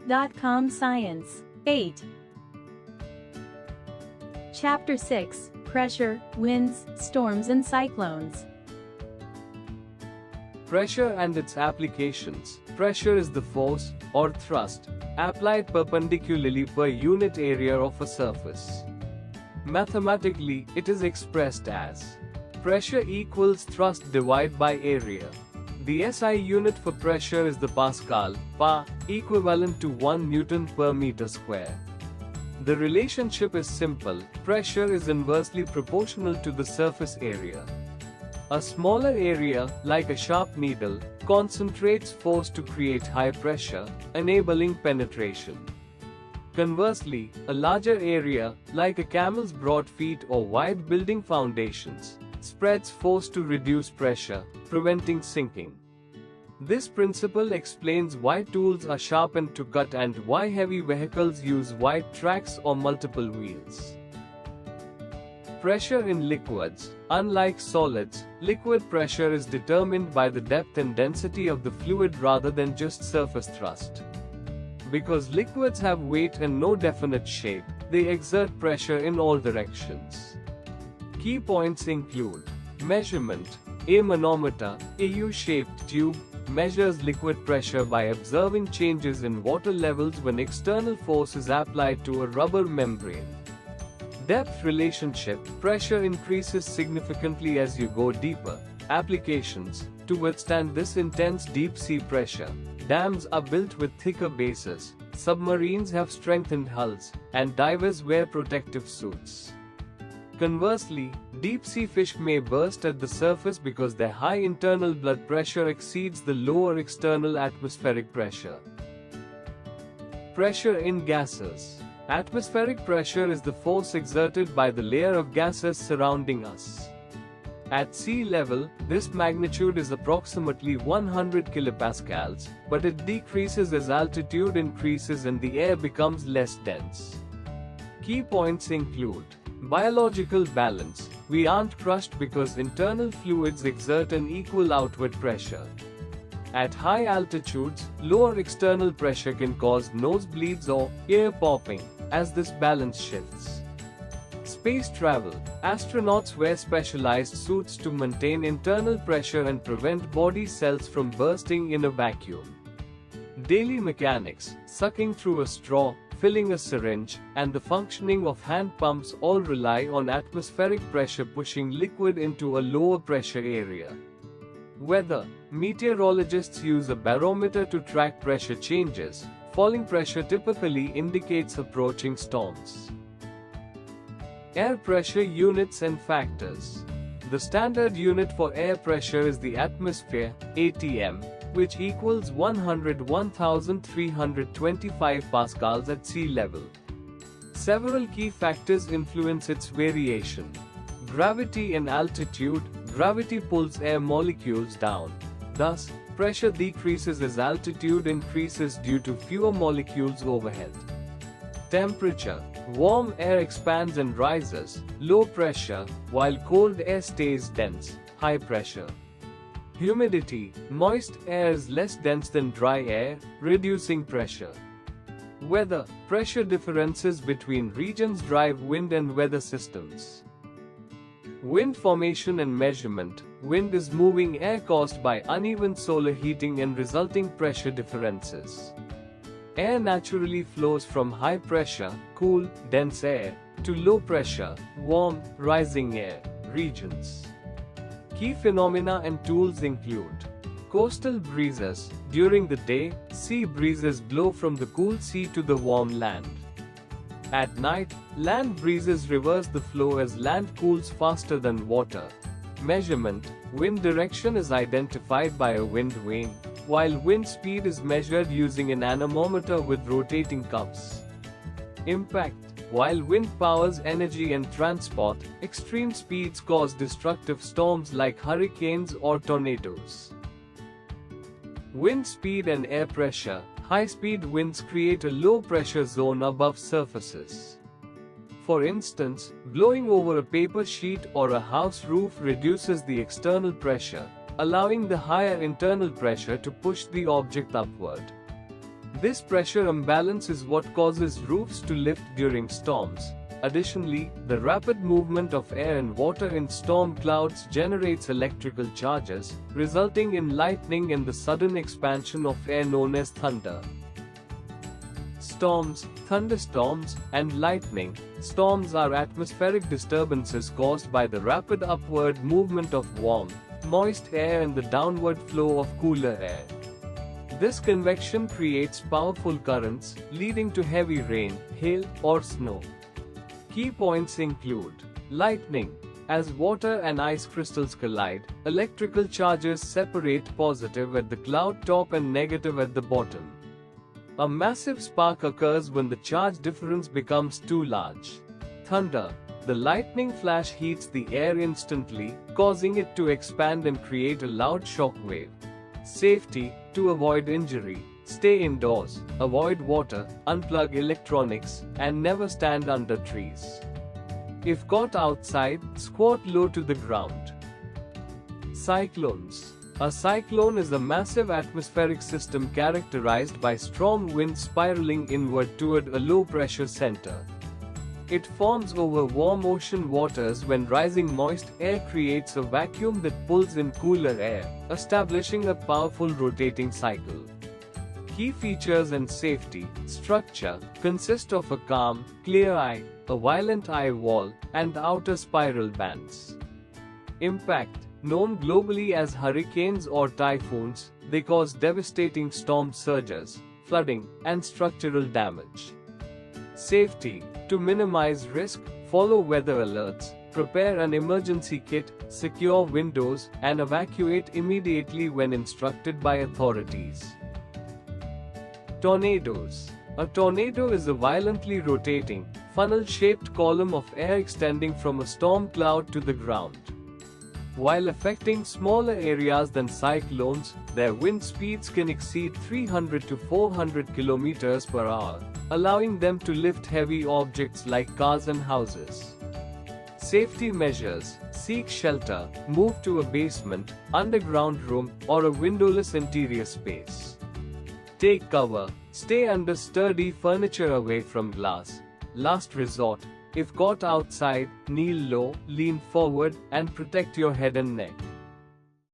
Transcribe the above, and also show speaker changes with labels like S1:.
S1: NCERT.com Science. 8. Chapter 6, Pressure, Winds, Storms and Cyclones.
S2: Pressure and its applications. Pressure is the force, or thrust, applied perpendicularly per unit area of a surface. Mathematically, it is expressed as pressure equals thrust divided by area. The SI unit for pressure is the Pascal, Pa, equivalent to 1 Newton per meter square. The relationship is simple. Pressure is inversely proportional to the surface area. A smaller area, like a sharp needle, concentrates force to create high pressure, enabling penetration. Conversely, a larger area, like a camel's broad feet or wide building foundations, spreads force to reduce pressure, preventing sinking. This principle explains why tools are sharpened to cut and why heavy vehicles use wide tracks or multiple wheels. Pressure in liquids. Unlike solids, liquid pressure is determined by the depth and density of the fluid rather than just surface thrust. Because liquids have weight and no definite shape, they exert pressure in all directions. Key points include measurement. A manometer, a U-shaped tube, measures liquid pressure by observing changes in water levels when external force is applied to a rubber membrane. Depth relationship. Pressure increases significantly as you go deeper. Applications. To withstand this intense deep-sea pressure, dams are built with thicker bases, submarines have strengthened hulls, and divers wear protective suits. Conversely, deep-sea fish may burst at the surface because their high internal blood pressure exceeds the lower external atmospheric pressure. Pressure in gases. Atmospheric pressure is the force exerted by the layer of gases surrounding us. At sea level, this magnitude is approximately 100 kilopascals, but it decreases as altitude increases and the air becomes less dense. Key points include biological balance. We aren't crushed because internal fluids exert an equal outward pressure. At high altitudes, lower external pressure can cause nosebleeds or ear popping, as this balance shifts. Space travel. Astronauts wear specialized suits to maintain internal pressure and prevent body cells from bursting in a vacuum. Daily mechanics. Sucking through a straw, filling a syringe, and the functioning of hand pumps all rely on atmospheric pressure pushing liquid into a lower pressure area. Weather. Meteorologists use a barometer to track pressure changes. Falling pressure typically indicates approaching storms. Air pressure units and factors. The standard unit for air pressure is the atmosphere, ATM, which equals 101,325 pascals at sea level. Several key factors influence its variation. Gravity and altitude. Gravity pulls air molecules down. Thus, pressure decreases as altitude increases due to fewer molecules overhead. Temperature. Warm air expands and rises, low pressure, while cold air stays dense, high pressure. Humidity. Moist air is less dense than dry air, reducing pressure. Weather. Pressure differences between regions drive wind and weather systems. Wind formation and measurement. Wind is moving air caused by uneven solar heating and resulting pressure differences. Air naturally flows from high pressure, cool, dense air, to low pressure, warm, rising air, regions. Key phenomena and tools include coastal breezes. During the day, sea breezes blow from the cool sea to the warm land. At night, land breezes reverse the flow as land cools faster than water. Measurement. Wind direction is identified by a wind vane, while wind speed is measured using an anemometer with rotating cups. Impact. While wind powers energy and transport, extreme speeds cause destructive storms like hurricanes or tornadoes. Wind speed and air pressure. High-speed winds create a low-pressure zone above surfaces. For instance, blowing over a paper sheet or a house roof reduces the external pressure, allowing the higher internal pressure to push the object upward. This pressure imbalance is what causes roofs to lift during storms. Additionally, the rapid movement of air and water in storm clouds generates electrical charges, resulting in lightning and the sudden expansion of air known as thunder. Storms, thunderstorms, and lightning storms are atmospheric disturbances caused by the rapid upward movement of warm, moist air and the downward flow of cooler air. This convection creates powerful currents, leading to heavy rain, hail, or snow. Key points include lightning. As water and ice crystals collide, electrical charges separate, positive at the cloud top and negative at the bottom. A massive spark occurs when the charge difference becomes too large. Thunder. The lightning flash heats the air instantly, causing it to expand and create a loud shock wave. Safety. To avoid injury, stay indoors, avoid water, unplug electronics, and never stand under trees. If caught outside, squat low to the ground. Cyclones. A cyclone is a massive atmospheric system characterized by strong winds spiraling inward toward a low-pressure center. It forms over warm ocean waters when rising moist air creates a vacuum that pulls in cooler air, establishing a powerful rotating cycle. Key features and safety. Structure consist of a calm, clear eye, a violent eye wall, and outer spiral bands. Impact. Known globally as hurricanes or typhoons, they cause devastating storm surges, flooding, and structural damage. Safety. To minimize risk, follow weather alerts, prepare an emergency kit, secure windows, and evacuate immediately when instructed by authorities. Tornadoes. A tornado is a violently rotating, funnel-shaped column of air extending from a storm cloud to the ground. While affecting smaller areas than cyclones, their wind speeds can exceed 300 to 400 km per hour, allowing them to lift heavy objects like cars and houses. Safety measures. Seek shelter, move to a basement, underground room, or a windowless interior space. Take cover, stay under sturdy furniture away from glass. Last resort. If caught outside, kneel low, lean forward, and protect your head and neck.